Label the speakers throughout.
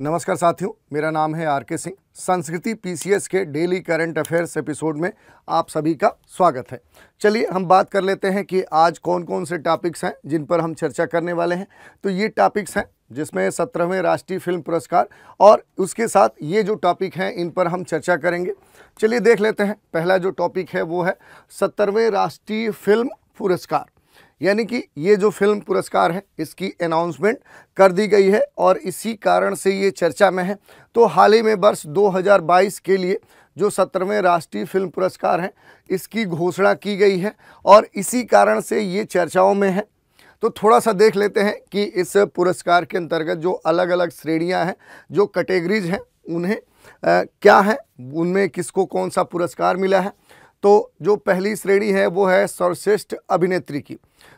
Speaker 1: नमस्कार साथियों, मेरा नाम है आर.के. सिंह। संस्कृति पीसीएस के डेली करंट अफेयर्स एपिसोड में आप सभी का स्वागत है। चलिए हम बात कर लेते हैं कि आज कौन कौन से टॉपिक्स हैं जिन पर हम चर्चा करने वाले हैं। तो ये टॉपिक्स हैं जिसमें 17वें राष्ट्रीय फिल्म पुरस्कार और उसके साथ ये जो टॉपिक हैं इन पर हम चर्चा करेंगे। चलिए देख लेते हैं। पहला जो टॉपिक है वो है 17वें राष्ट्रीय फिल्म पुरस्कार, यानी कि ये जो फिल्म पुरस्कार है इसकी अनाउंसमेंट कर दी गई है और इसी कारण से ये चर्चा में है। तो हाल ही में वर्ष 2022 के लिए जो 17वें राष्ट्रीय फिल्म पुरस्कार हैं इसकी घोषणा की गई है और इसी कारण से ये चर्चाओं में है। तो थोड़ा सा देख लेते हैं कि इस पुरस्कार के अंतर्गत जो अलग अलग श्रेणियां हैं, जो कैटेगरीज हैं, उन्हें क्या है, उनमें किसको कौन सा पुरस्कार मिला है। तो जो पहली श्रेणी है वो है सर्वश्रेष्ठ अभिनेत्री की।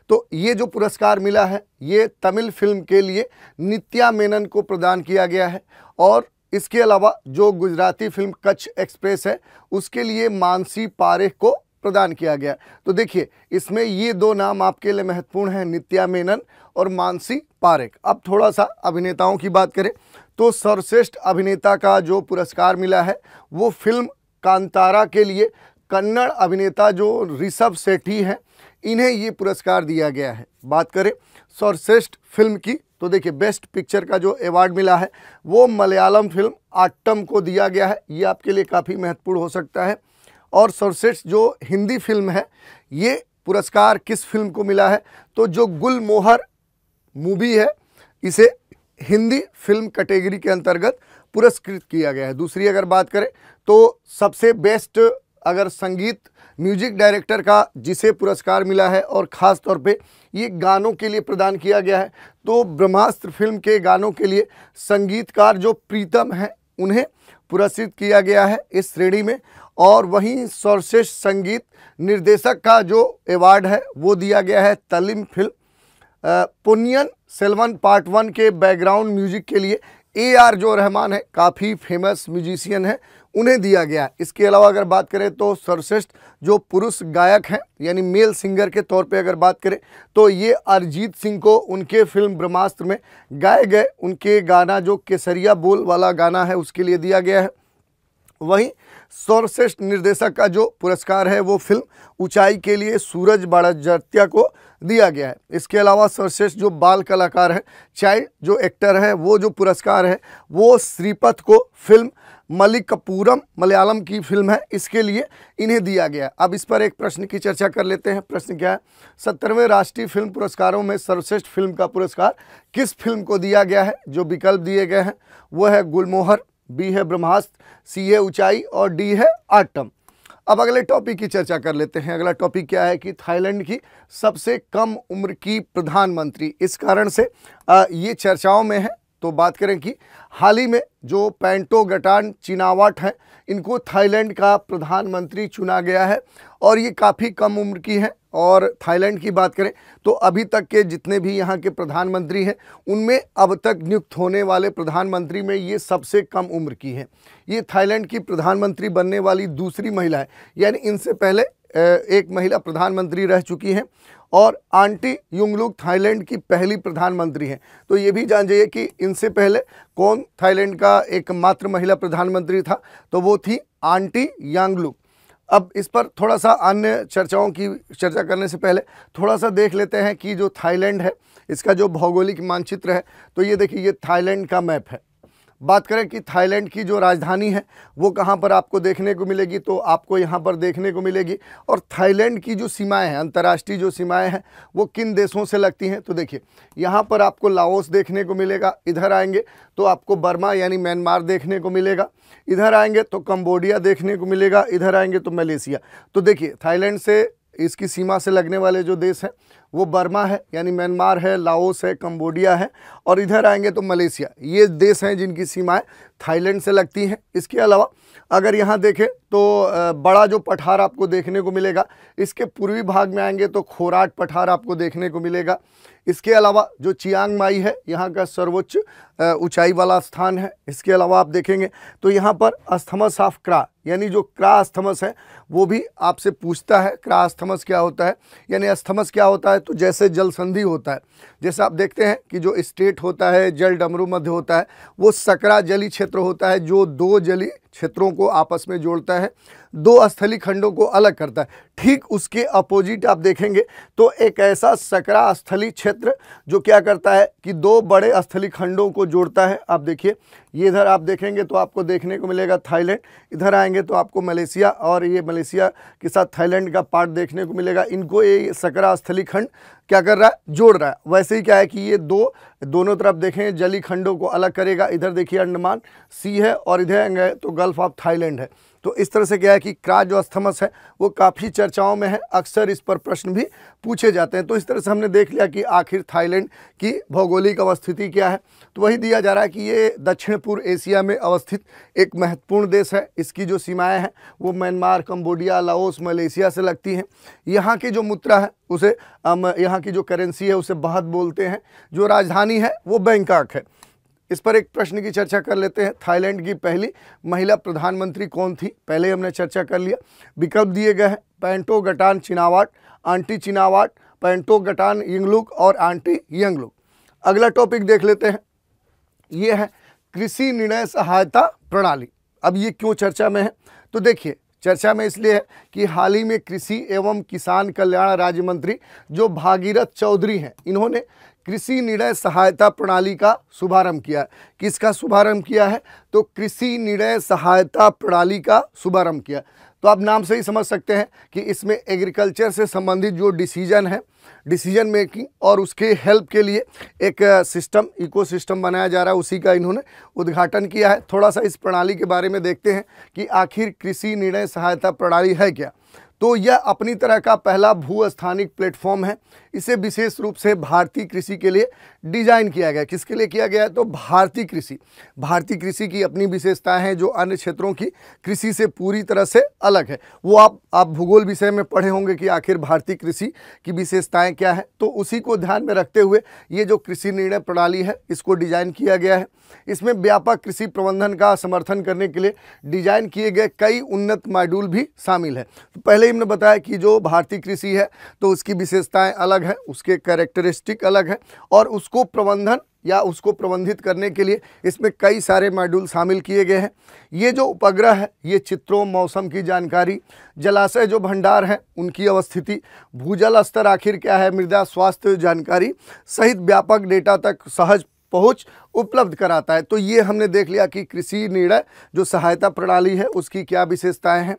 Speaker 1: तो ये जो पुरस्कार मिला है ये तमिल फिल्म के लिए नित्या मेनन को प्रदान किया गया है और इसके अलावा जो गुजराती फिल्म कच्छ एक्सप्रेस है उसके लिए मानसी पारेख को प्रदान किया गया। तो देखिए इसमें ये दो नाम आपके लिए महत्वपूर्ण हैं, नित्या मेनन और मानसी पारेख। अब थोड़ा सा अभिनेताओं की बात करें तो सर्वश्रेष्ठ अभिनेता का जो पुरस्कार मिला है वो फिल्म कांतारा के लिए कन्नड़ अभिनेता जो ऋषभ शेट्टी हैं, इन्हें ये पुरस्कार दिया गया है। बात करें सर्वश्रेष्ठ फिल्म की तो देखिए बेस्ट पिक्चर का जो अवार्ड मिला है वो मलयालम फिल्म आट्टम को दिया गया है। ये आपके लिए काफ़ी महत्वपूर्ण हो सकता है। और सर्वश्रेष्ठ जो हिंदी फिल्म है ये पुरस्कार किस फिल्म को मिला है, तो जो गुलमोहर मूवी है इसे हिंदी फिल्म कैटेगरी के अंतर्गत पुरस्कृत किया गया है। दूसरी अगर बात करें तो सबसे बेस्ट अगर संगीत म्यूजिक डायरेक्टर का जिसे पुरस्कार मिला है और ख़ास तौर पे ये गानों के लिए प्रदान किया गया है, तो ब्रह्मास्त्र फिल्म के गानों के लिए संगीतकार जो प्रीतम हैं उन्हें पुरस्कृत किया गया है इस श्रेणी में। और वहीं सर्वश्रेष्ठ संगीत निर्देशक का जो अवार्ड है वो दिया गया है तमिल फिल्म पुन्नियन सेल्वन पार्ट 1 के बैकग्राउंड म्यूजिक के लिए ए.आर. जो रहमान है, काफ़ी फेमस म्यूजिशियन है, उन्हें दिया गया है। इसके अलावा अगर बात करें तो सर्वश्रेष्ठ जो पुरुष गायक हैं यानी मेल सिंगर के तौर पे अगर बात करें तो ये अरिजीत सिंह को उनके फिल्म ब्रह्मास्त्र में गाए गए उनके गाना जो केसरिया बोल वाला गाना है उसके लिए दिया गया है। वहीं सर्वश्रेष्ठ निर्देशक का जो पुरस्कार है वो फिल्म ऊंचाई के लिए सूरज बड़जात्या को दिया गया है। इसके अलावा सर्वश्रेष्ठ जो बाल कलाकार है, चाइल्ड जो एक्टर है, वो जो पुरस्कार है वो श्रीपत को फिल्म मलिकपुरम मलयालम की फिल्म है इसके लिए इन्हें दिया गया। अब इस पर एक प्रश्न की चर्चा कर लेते हैं। प्रश्न क्या है, 17वें राष्ट्रीय फिल्म पुरस्कारों में सर्वश्रेष्ठ फिल्म का पुरस्कार किस फिल्म को दिया गया है। जो विकल्प दिए गए हैं वो है गुलमोहर, बी है ब्रह्मास्त्र, सी है ऊंचाई और डी है आट्टम। अब अगले टॉपिक की चर्चा कर लेते हैं। अगला टॉपिक क्या है कि थाईलैंड की सबसे कम उम्र की प्रधानमंत्री, इस कारण से ये चर्चाओं में है। तो बात करें कि हाल ही में जो पैंटोगटान चिनावाट हैं इनको थाईलैंड का प्रधानमंत्री चुना गया है और ये काफ़ी कम उम्र की है। और थाईलैंड की बात करें तो अभी तक के जितने भी यहाँ के प्रधानमंत्री हैं उनमें अब तक नियुक्त होने वाले प्रधानमंत्री में ये सबसे कम उम्र की है। ये थाईलैंड की प्रधानमंत्री बनने वाली दूसरी महिला है, यानी इनसे पहले एक महिला प्रधानमंत्री रह चुकी हैं और आंटी युंगलुक थाईलैंड की पहली प्रधानमंत्री हैं। तो ये भी जान जाइए कि इनसे पहले कौन थाईलैंड का एकमात्र महिला प्रधानमंत्री था, तो वो थी आंटी यांगलुक। अब इस पर थोड़ा सा अन्य चर्चाओं की चर्चा करने से पहले थोड़ा सा देख लेते हैं कि जो थाईलैंड है इसका जो भौगोलिक मानचित्र है, तो ये देखिए ये थाईलैंड का मैप है। बात करें कि थाईलैंड की जो राजधानी है वो कहाँ पर आपको देखने को मिलेगी, तो आपको यहाँ पर देखने को मिलेगी। और थाईलैंड की जो सीमाएं हैं, अंतर्राष्ट्रीय जो सीमाएं हैं, वो किन देशों से लगती हैं, तो देखिए यहाँ पर आपको लाओस देखने को मिलेगा, इधर आएंगे तो आपको बर्मा यानी म्यांमार देखने को मिलेगा, इधर आएंगे तो कंबोडिया देखने को मिलेगा, इधर आएंगे तो मलेशिया। तो देखिए थाईलैंड से इसकी सीमा से लगने वाले जो देश हैं वो बर्मा है यानी म्यांमार है, लाओस है, कंबोडिया है और इधर आएंगे तो मलेशिया। ये देश हैं जिनकी सीमाएं थाईलैंड से लगती हैं। इसके अलावा अगर यहाँ देखें तो बड़ा जो पठार आपको देखने को मिलेगा, इसके पूर्वी भाग में आएंगे तो खोराट पठार आपको देखने को मिलेगा। इसके अलावा जो चियांग माई है यहाँ का सर्वोच्च ऊंचाई वाला स्थान है। इसके अलावा आप देखेंगे तो यहाँ पर अस्थमस ऑफ क्रा, यानी जो क्रा अस्थमस है वो भी आपसे पूछता है क्रा अस्थमस क्या होता है, यानी अस्थमस क्या होता है। तो जैसे जल संधि होता है, जैसे आप देखते हैं कि जो स्टेट होता है, जल डमरू मध्य होता है, वो सकरा जली क्षेत्र होता है जो दो जली क्षेत्रों को आपस में जोड़ता है, दो स्थली खंडों को अलग करता है। ठीक उसके अपोजिट आप देखेंगे तो एक ऐसा सकरा स्थली क्षेत्र जो क्या करता है कि दो बड़े स्थली खंडों को जोड़ता है। आप देखिए ये इधर आप देखेंगे तो आपको देखने को मिलेगा थाईलैंड, इधर आएंगे तो आपको मलेशिया, और ये मलेशिया के साथ थाईलैंड का पार्ट देखने को मिलेगा। इनको ये सकरा स्थली खंड क्या कर रहा है, जोड़ रहा है। वैसे ही क्या है कि ये दोनों तरफ देखें जली खंडों को अलग करेगा। इधर देखिए अंडमान सी है और इधर आएंगे तो गल्फ ऑफ थाईलैंड है। तो इस तरह से क्या है कि क्रा जो अस्थमस है वो काफ़ी चर्चाओं में है, अक्सर इस पर प्रश्न भी पूछे जाते हैं। तो इस तरह से हमने देख लिया कि आखिर थाईलैंड की भौगोलिक अवस्थिति क्या है। तो वही दिया जा रहा है कि ये दक्षिण पूर्व एशिया में अवस्थित एक महत्वपूर्ण देश है। इसकी जो सीमाएं हैं वो म्यांमार, कंबोडिया, लाओस, मलेशिया से लगती हैं। यहाँ की जो मुद्रा है उसे यहाँ की जो करेंसी है उसे बाहत बोलते हैं। जो राजधानी है वो बैंकॉक है। इस पर एक प्रश्न की चर्चा कर लेते हैं। थाईलैंड की पहली महिला प्रधानमंत्री कौन थी, पहले हमने चर्चा कर लिया। विकल्प दिए गए हैं पेंटोगटान चिनावाट, आंटी चिनावाट, पेंटोगटान यंगलुक और आंटी यंगलुक। अगला टॉपिक देख लेते हैं, ये है कृषि निर्णय सहायता प्रणाली। अब ये क्यों चर्चा में है, तो देखिए चर्चा में इसलिए है कि हाल ही में कृषि एवं किसान कल्याण राज्य मंत्री जो भागीरथ चौधरी हैं, इन्होंने कृषि निर्णय सहायता प्रणाली का शुभारंभ किया है। किसका शुभारंभ किया है, तो कृषि निर्णय सहायता प्रणाली का शुभारंभ किया। तो आप नाम से ही समझ सकते हैं कि इसमें एग्रीकल्चर से संबंधित जो डिसीजन है, डिसीजन मेकिंग और उसके हेल्प के लिए एक सिस्टम, इकोसिस्टम बनाया जा रहा है, उसी का इन्होंने उद्घाटन किया है। थोड़ा सा इस प्रणाली के बारे में देखते हैं कि आखिर कृषि निर्णय सहायता प्रणाली है क्या। तो यह अपनी तरह का पहला भू-स्थानिक प्लेटफॉर्म है। इसे विशेष रूप से भारतीय कृषि के लिए डिजाइन किया गया। किसके लिए किया गया है, तो भारतीय कृषि। भारतीय कृषि की अपनी विशेषताएं हैं जो अन्य क्षेत्रों की कृषि से पूरी तरह से अलग है। वो आप भूगोल विषय में पढ़े होंगे कि आखिर भारतीय कृषि की विशेषताएं क्या है। तो उसी को ध्यान में रखते हुए ये जो कृषि निर्णय प्रणाली है इसको डिजाइन किया गया है। इसमें व्यापक कृषि प्रबंधन का समर्थन करने के लिए डिजाइन किए गए कई उन्नत मॉड्यूल भी शामिल है। तो पहले ही हमने बताया कि जो भारतीय कृषि है तो उसकी विशेषताएं अलग है, उसके कैरेक्टरिस्टिक अलग है, और उसको प्रबंधन या उसको प्रबंधित करने के लिए इसमें कई सारे मॉड्यूल शामिल किए गए हैं। ये जो उपग्रह है ये चित्रों, मौसम की जानकारी, जलाशय जो भंडार हैं उनकी अवस्थिति, भूजल स्तर आखिर क्या है, मृदा स्वास्थ्य जानकारी सहित व्यापक डेटा तक सहज पहुंच उपलब्ध कराता है। तो ये हमने देख लिया कि कृषि निर्णय जो सहायता प्रणाली है उसकी क्या विशेषताएं हैं।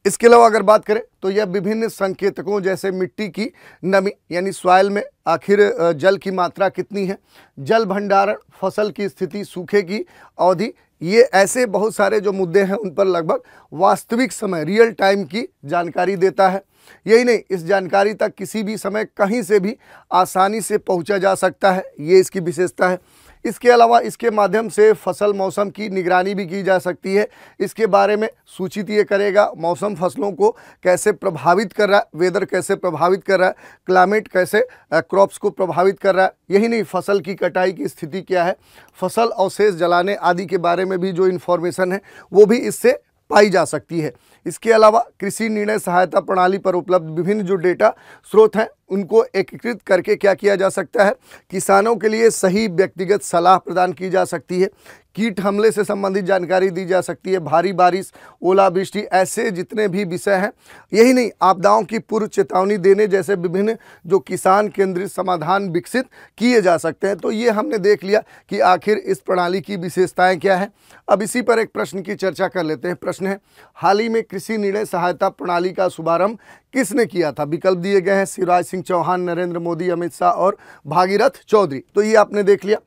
Speaker 1: इसके अलावा अगर बात करें तो यह विभिन्न संकेतकों जैसे मिट्टी की नमी यानी सॉइल में आखिर जल की मात्रा कितनी है, जल भंडारण, फसल की स्थिति, सूखे की अवधि, ये ऐसे बहुत सारे जो मुद्दे हैं उन पर लगभग वास्तविक समय रियल टाइम की जानकारी देता है। यही नहीं, इस जानकारी तक किसी भी समय कहीं से भी आसानी से पहुंचा जा सकता है, ये इसकी विशेषता है। इसके अलावा इसके माध्यम से फसल मौसम की निगरानी भी की जा सकती है। इसके बारे में सूचित ये करेगा मौसम फसलों को कैसे प्रभावित कर रहा है, वेदर कैसे प्रभावित कर रहा है, क्लाइमेट कैसे क्रॉप्स को प्रभावित कर रहा है। यही नहीं, फसल की कटाई की स्थिति क्या है, फसल अवशेष जलाने आदि के बारे में भी जो इन्फॉर्मेशन है वो भी इससे पाई जा सकती है। इसके अलावा कृषि निर्णय सहायता प्रणाली पर उपलब्ध विभिन्न जो डेटा स्रोत हैं उनको एकीकृत करके क्या किया जा सकता है, किसानों के लिए सही व्यक्तिगत सलाह प्रदान की जा सकती है, कीट हमले से संबंधित जानकारी दी जा सकती है, भारी बारिश, ओलावृष्टि, ऐसे जितने भी विषय हैं। यही नहीं, आपदाओं की पूर्व चेतावनी देने जैसे विभिन्न जो किसान केंद्रित समाधान विकसित किए जा सकते हैं। तो ये हमने देख लिया कि आखिर इस प्रणाली की विशेषताएं क्या है। अब इसी पर एक प्रश्न की चर्चा कर लेते हैं। प्रश्न है, हाल ही में कृषि निर्णय सहायता प्रणाली का शुभारंभ किसने किया था। विकल्प दिए गए हैं शिवराज सिंह चौहान, नरेंद्र मोदी, अमित शाह और भागीरथ चौधरी। तो ये आपने देख लिया।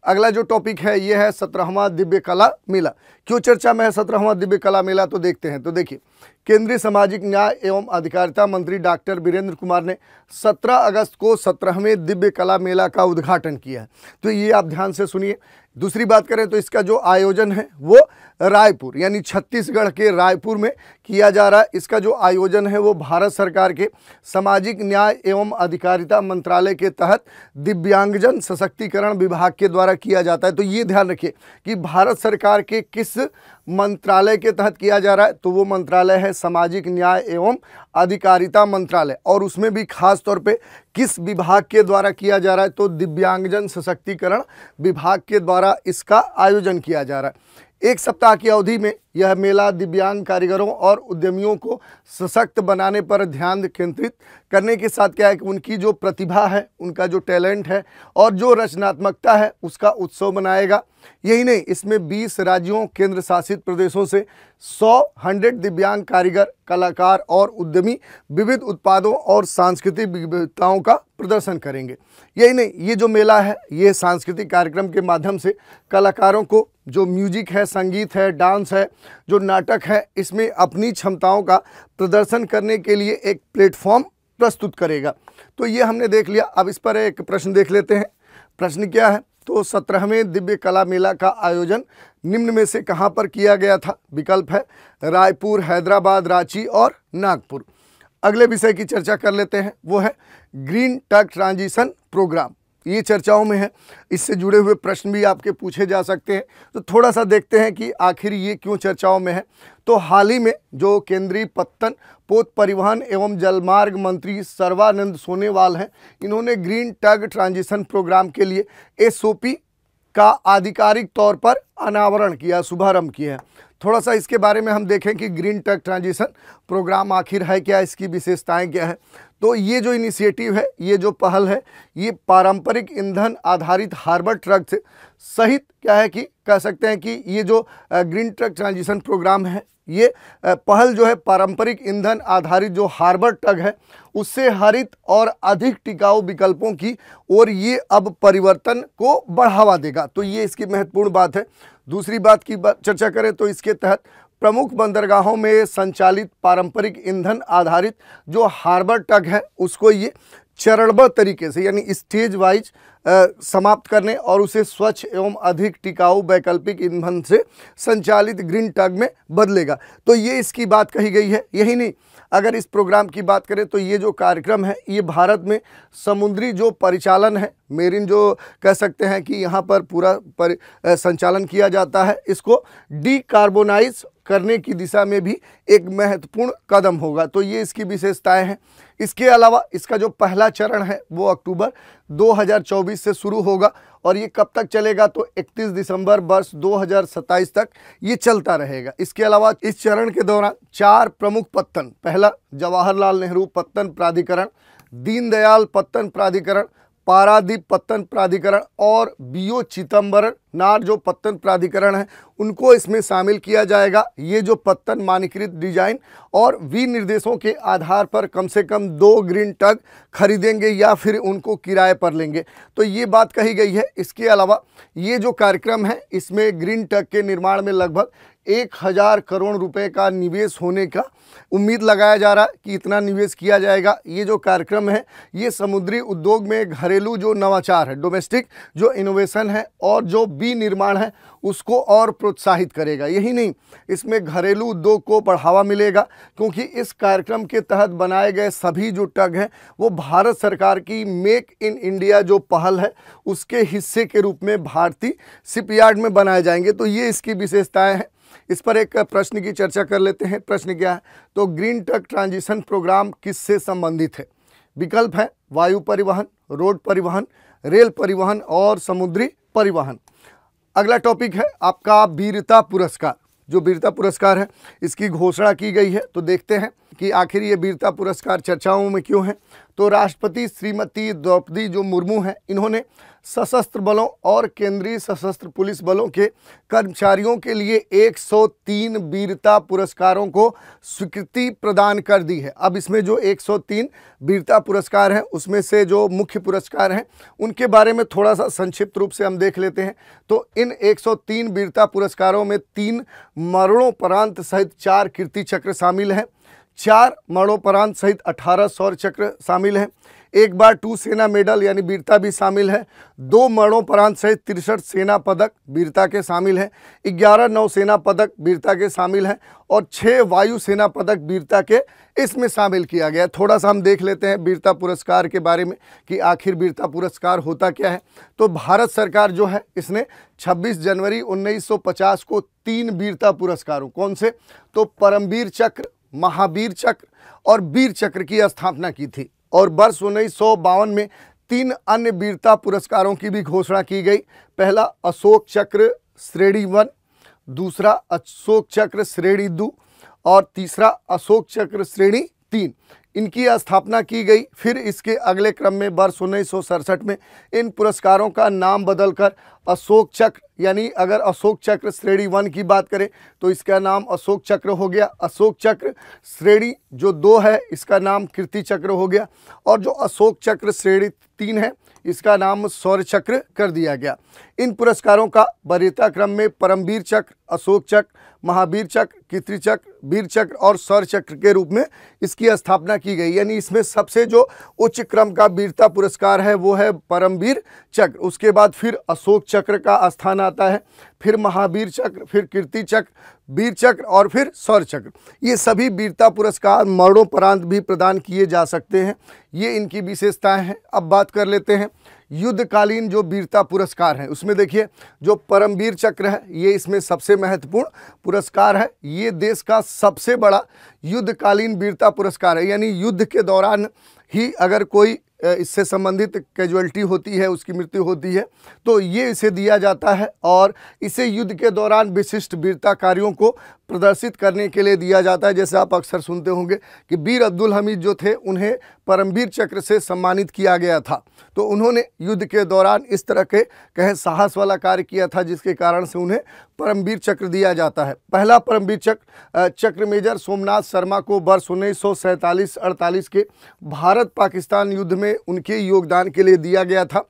Speaker 1: अगला जो टॉपिक है ये है 17वां दिव्य कला मेला। क्यों चर्चा में है 17वां दिव्य कला मेला, तो देखते हैं। तो देखिए केंद्रीय सामाजिक न्याय एवं अधिकारिता मंत्री डॉक्टर वीरेंद्र कुमार ने 17 अगस्त को 17वें दिव्य कला मेला का उद्घाटन किया है। तो ये आप ध्यान से सुनिए। दूसरी बात करें तो इसका जो आयोजन है वो रायपुर यानी छत्तीसगढ़ के रायपुर में किया जा रहा है। इसका जो आयोजन है वो भारत सरकार के सामाजिक न्याय एवं अधिकारिता मंत्रालय के तहत दिव्यांगजन सशक्तिकरण विभाग के द्वारा किया जाता है। तो ये ध्यान रखिए कि भारत सरकार के किस मंत्रालय के तहत किया जा रहा है, तो वो मंत्रालय है सामाजिक न्याय एवं अधिकारिता मंत्रालय। और उसमें भी खास तौर पे किस विभाग के द्वारा किया जा रहा है, तो दिव्यांगजन सशक्तिकरण विभाग के द्वारा इसका आयोजन किया जा रहा है। एक सप्ताह की अवधि में यह मेला दिव्यांग कारीगरों और उद्यमियों को सशक्त बनाने पर ध्यान केंद्रित करने के साथ क्या है कि उनकी जो प्रतिभा है, उनका जो टैलेंट है और जो रचनात्मकता है उसका उत्सव मनाएगा। यही नहीं, इसमें 20 राज्यों केंद्र शासित प्रदेशों से 100 दिव्यांग कारीगर, कलाकार और उद्यमी विविध उत्पादों और सांस्कृतिक विविधताओं का प्रदर्शन करेंगे। यही नहीं, ये जो मेला है ये सांस्कृतिक कार्यक्रम के माध्यम से कलाकारों को जो म्यूजिक है, संगीत है, डांस है, जो नाटक है, इसमें अपनी क्षमताओं का प्रदर्शन करने के लिए एक प्लेटफॉर्म प्रस्तुत करेगा। तो ये हमने देख लिया। अब इस पर एक प्रश्न देख लेते हैं। प्रश्न क्या है, तो 17वें दिव्य कला मेला का आयोजन निम्न में से कहाँ पर किया गया था? विकल्प है रायपुर, हैदराबाद, रांची और नागपुर। अगले विषय की चर्चा कर लेते हैं, वो है ग्रीन टक ट्रांजिशन प्रोग्राम। ये चर्चाओं में है, इससे जुड़े हुए प्रश्न भी आपके पूछे जा सकते हैं। तो थोड़ा सा देखते हैं कि आखिर ये क्यों चर्चाओं में है। तो हाल ही में जो केंद्रीय पत्तन, पोत परिवहन एवं जलमार्ग मंत्री सर्बानंद सोनोवाल हैं, इन्होंने ग्रीन टग ट्रांजिशन प्रोग्राम के लिए एसओपी का आधिकारिक तौर पर अनावरण किया, शुभारंभ किया है। थोड़ा सा इसके बारे में हम देखें कि ग्रीन टग ट्रांजिशन प्रोग्राम आखिर है क्या, इसकी विशेषताएं क्या है। तो ये जो इनिशिएटिव है, ये जो पहल है, ये पारंपरिक ईंधन आधारित हार्बर ट्रक से सहित क्या है कि कह सकते हैं कि ये जो ग्रीन ट्रक ट्रांजिशन प्रोग्राम है, ये पहल जो है पारंपरिक ईंधन आधारित जो हार्बर ट्रक है उससे हरित और अधिक टिकाऊ विकल्पों की ओर ये अब परिवर्तन को बढ़ावा देगा। तो ये इसकी महत्वपूर्ण बात है। दूसरी बात की चर्चा करें तो इसके तहत प्रमुख बंदरगाहों में संचालित पारंपरिक ईंधन आधारित जो हार्बर ट्रक है उसको ये चरणबद्ध तरीके से यानी स्टेज वाइज समाप्त करने और उसे स्वच्छ एवं अधिक टिकाऊ वैकल्पिक ईंधन से संचालित ग्रीन ट्रक में बदलेगा। तो ये इसकी बात कही गई है। यही नहीं, अगर इस प्रोग्राम की बात करें तो ये जो कार्यक्रम है ये भारत में समुद्री जो परिचालन है, मेरीन जो कह सकते हैं कि यहाँ पर पूरा संचालन किया जाता है, इसको डीकार्बोनाइज करने की दिशा में भी एक महत्वपूर्ण कदम होगा। तो ये इसकी विशेषताएं हैं। इसके अलावा इसका जो पहला चरण है वो अक्टूबर 2024 से शुरू होगा और ये कब तक चलेगा, तो 31 दिसंबर वर्ष 2027 तक ये चलता रहेगा। इसके अलावा इस चरण के दौरान 4 प्रमुख पत्तन, पहला जवाहरलाल नेहरू पत्तन प्राधिकरण, दीनदयाल पत्तन प्राधिकरण, पारादीप पत्तन प्राधिकरण और बीओ चिदम्बरनार जो पत्तन प्राधिकरण है उनको इसमें शामिल किया जाएगा। ये जो पत्तन मानकीकृत डिजाइन और विनिर्देशों के आधार पर कम से कम 2 ग्रीन टग खरीदेंगे या फिर उनको किराए पर लेंगे। तो ये बात कही गई है। इसके अलावा ये जो कार्यक्रम है इसमें ग्रीन टग के निर्माण में लगभग 1000 करोड़ रुपए का निवेश होने का उम्मीद लगाया जा रहा है कि इतना निवेश किया जाएगा। ये जो कार्यक्रम है ये समुद्री उद्योग में घरेलू जो नवाचार है, डोमेस्टिक जो इनोवेशन है और जो विनिर्माण है उसको और प्रोत्साहित करेगा। यही नहीं, इसमें घरेलू उद्योग को बढ़ावा मिलेगा क्योंकि इस कार्यक्रम के तहत बनाए गए सभी जो टग हैं वो भारत सरकार की मेक इन इंडिया जो पहल है उसके हिस्से के रूप में भारतीय शिपयार्ड में बनाए जाएंगे। तो ये इसकी विशेषताएं हैं। इस पर एक प्रश्न की चर्चा कर लेते हैं। प्रश्न क्या है, तो ग्रीन टग ट्रांजिशन प्रोग्राम किससे संबंधित है? विकल्प है वायु परिवहन, रोड परिवहन, रेल परिवहन और समुद्री परिवहन। अगला टॉपिक है आपका वीरता पुरस्कार। जो वीरता पुरस्कार है इसकी घोषणा की गई है। तो देखते हैं कि आखिर ये वीरता पुरस्कार चर्चाओं में क्यों है, तो राष्ट्रपति श्रीमती द्रौपदी जो मुर्मू हैं, इन्होंने सशस्त्र बलों और केंद्रीय सशस्त्र पुलिस बलों के कर्मचारियों के लिए 103 वीरता पुरस्कारों को स्वीकृति प्रदान कर दी है। अब इसमें जो 103 वीरता पुरस्कार हैं, उसमें से जो मुख्य पुरस्कार हैं उनके बारे में थोड़ा सा संक्षिप्त रूप से हम देख लेते हैं। तो इन 103 वीरता पुरस्कारों में 3 मरणोपरांत सहित 4 कीर्ति चक्र शामिल हैं, 4 मरणोपरांत सहित 18 शौर्य चक्र शामिल हैं, 1 बार 2 सेना मेडल यानी वीरता भी शामिल है, 2 मरणोपरांत सहित 63 सेना पदक वीरता के शामिल हैं, 11 नौसेना पदक वीरता के शामिल हैं और 6 वायु सेना पदक वीरता के इसमें शामिल किया गया है। थोड़ा सा हम देख लेते हैं वीरता पुरस्कार के बारे में कि आखिर वीरता पुरस्कार होता क्या है। तो भारत सरकार जो है, इसने 26 जनवरी 1950 को 3 वीरता पुरस्कारों, कौन से, तो परमवीर चक्र, महावीर चक्र और वीर चक्र की स्थापना की थी। और वर्ष 1952 में 3 अन्य वीरता पुरस्कारों की भी घोषणा की गई। पहला अशोक चक्र श्रेणी 1, दूसरा अशोक चक्र श्रेणी 2 और तीसरा अशोक चक्र श्रेणी 3, इनकी स्थापना की गई। फिर इसके अगले क्रम में वर्ष 1967 में इन पुरस्कारों का नाम बदलकर अशोक चक्र, यानी अगर अशोक चक्र श्रेणी 1 की बात करें तो इसका नाम अशोक चक्र हो गया, अशोक चक्र श्रेणी जो 2 है इसका नाम कीर्ति चक्र हो गया और जो अशोक चक्र श्रेणी 3 है इसका नाम शौर्य चक्र कर दिया गया। इन पुरस्कारों का वरीयता क्रम में परमवीर चक्र, अशोक चक्र, महावीर चक्र, कीर्ति चक्र, वीर चक्र और शौर्य चक्र के रूप में इसकी स्थापना की गई। यानी इसमें सबसे जो उच्च क्रम का वीरता पुरस्कार है वो है परमवीर चक्र, उसके बाद फिर अशोक चक्र का स्थान आता है, फिर महावीर चक्र, फिर कीर्ति चक्र, वीर चक्र और फिर शौर्य चक्र। ये सभी वीरता पुरस्कार मरणोपरांत भी प्रदान किए जा सकते हैं, ये इनकी विशेषताएं हैं। अब बात कर लेते हैं युद्धकालीन जो वीरता पुरस्कार हैं, उसमें देखिए जो परमवीर चक्र है ये इसमें सबसे महत्वपूर्ण पुरस्कार है। ये देश का सबसे बड़ा युद्धकालीन वीरता पुरस्कार है, यानी युद्ध के दौरान ही अगर कोई इससे संबंधित कैजुअल्टी होती है, उसकी मृत्यु होती है, तो ये इसे दिया जाता है और इसे युद्ध के दौरान विशिष्ट वीरता कार्यों को प्रदर्शित करने के लिए दिया जाता है। जैसे आप अक्सर सुनते होंगे कि वीर अब्दुल हमीद जो थे उन्हें परमवीर चक्र से सम्मानित किया गया था, तो उन्होंने युद्ध के दौरान इस तरह के कहें साहस वाला कार्य किया था जिसके कारण से उन्हें परमवीर चक्र दिया जाता है। पहला परमवीर चक्र मेजर सोमनाथ शर्मा को वर्ष 1947-48 के भारत पाकिस्तान युद्ध में उनके योगदान के लिए दिया गया था।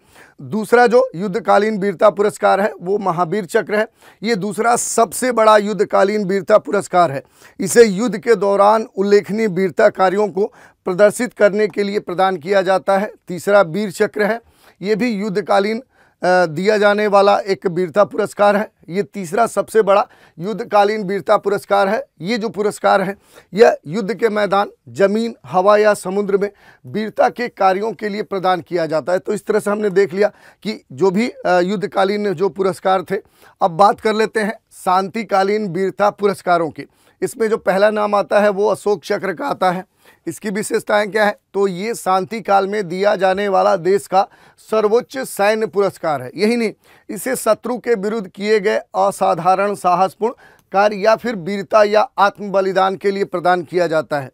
Speaker 1: दूसरा जो युद्धकालीन वीरता पुरस्कार है वो महावीर चक्र है। ये दूसरा सबसे बड़ा युद्धकालीन वीरता पुरस्कार है। इसे युद्ध के दौरान उल्लेखनीय वीरता कार्यों को प्रदर्शित करने के लिए प्रदान किया जाता है। तीसरा वीर चक्र है, ये भी युद्धकालीन दिया जाने वाला एक वीरता पुरस्कार है। ये तीसरा सबसे बड़ा युद्धकालीन वीरता पुरस्कार है। ये जो पुरस्कार है यह युद्ध के मैदान, जमीन, हवा या समुद्र में वीरता के कार्यों के लिए प्रदान किया जाता है। तो इस तरह से हमने देख लिया कि जो भी युद्धकालीन जो पुरस्कार थे। अब बात कर लेते हैं शांतिकालीन वीरता पुरस्कारों की। इसमें जो पहला नाम आता है वो अशोक चक्र का आता है। इसकी विशेषताएं क्या है, तो ये शांति काल में दिया जाने वाला देश का सर्वोच्च सैन्य पुरस्कार है। यही नहीं, इसे शत्रु के विरुद्ध किए गए असाधारण साहसपूर्ण कार्य या फिर वीरता या आत्म बलिदान के लिए प्रदान किया जाता है।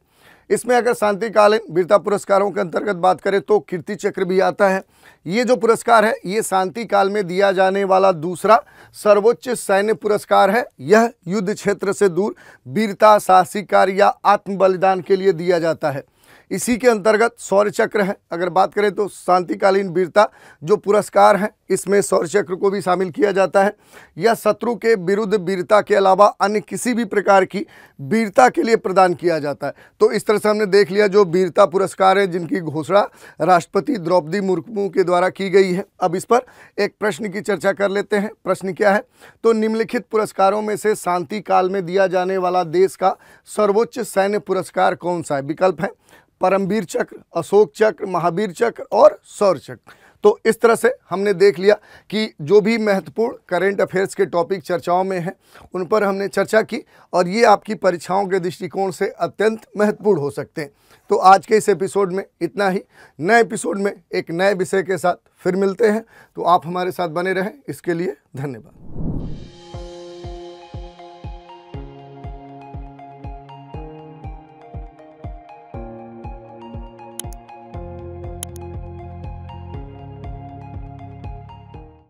Speaker 1: इसमें अगर शांतिकालीन वीरता पुरस्कारों के अंतर्गत बात करें तो कीर्ति चक्र भी आता है। ये जो पुरस्कार है ये शांति काल में दिया जाने वाला दूसरा सर्वोच्च सैन्य पुरस्कार है। यह युद्ध क्षेत्र से दूर वीरता, साहसिक कार्य या आत्म बलिदान के लिए दिया जाता है। इसी के अंतर्गत शौर्य चक्र है। अगर बात करें तो शांतिकालीन वीरता जो पुरस्कार है इसमें शौर्य चक्र को भी शामिल किया जाता है। यह शत्रु के विरुद्ध वीरता के अलावा अन्य किसी भी प्रकार की वीरता के लिए प्रदान किया जाता है। तो इस तरह से हमने देख लिया जो वीरता पुरस्कार है जिनकी घोषणा राष्ट्रपति द्रौपदी मुर्मू के द्वारा की गई है। अब इस पर एक प्रश्न की चर्चा कर लेते हैं। प्रश्न क्या है, तो निम्नलिखित पुरस्कारों में से शांति काल में दिया जाने वाला देश का सर्वोच्च सैन्य पुरस्कार कौन सा है? विकल्प है परमवीर चक्र, अशोक चक्र, महावीर चक्र और शौर्य चक्र। तो इस तरह से हमने देख लिया कि जो भी महत्वपूर्ण करेंट अफेयर्स के टॉपिक चर्चाओं में हैं उन पर हमने चर्चा की और ये आपकी परीक्षाओं के दृष्टिकोण से अत्यंत महत्वपूर्ण हो सकते हैं। तो आज के इस एपिसोड में इतना ही। नए एपिसोड में एक नए विषय के साथ फिर मिलते हैं। तो आप हमारे साथ बने रहें, इसके लिए धन्यवाद।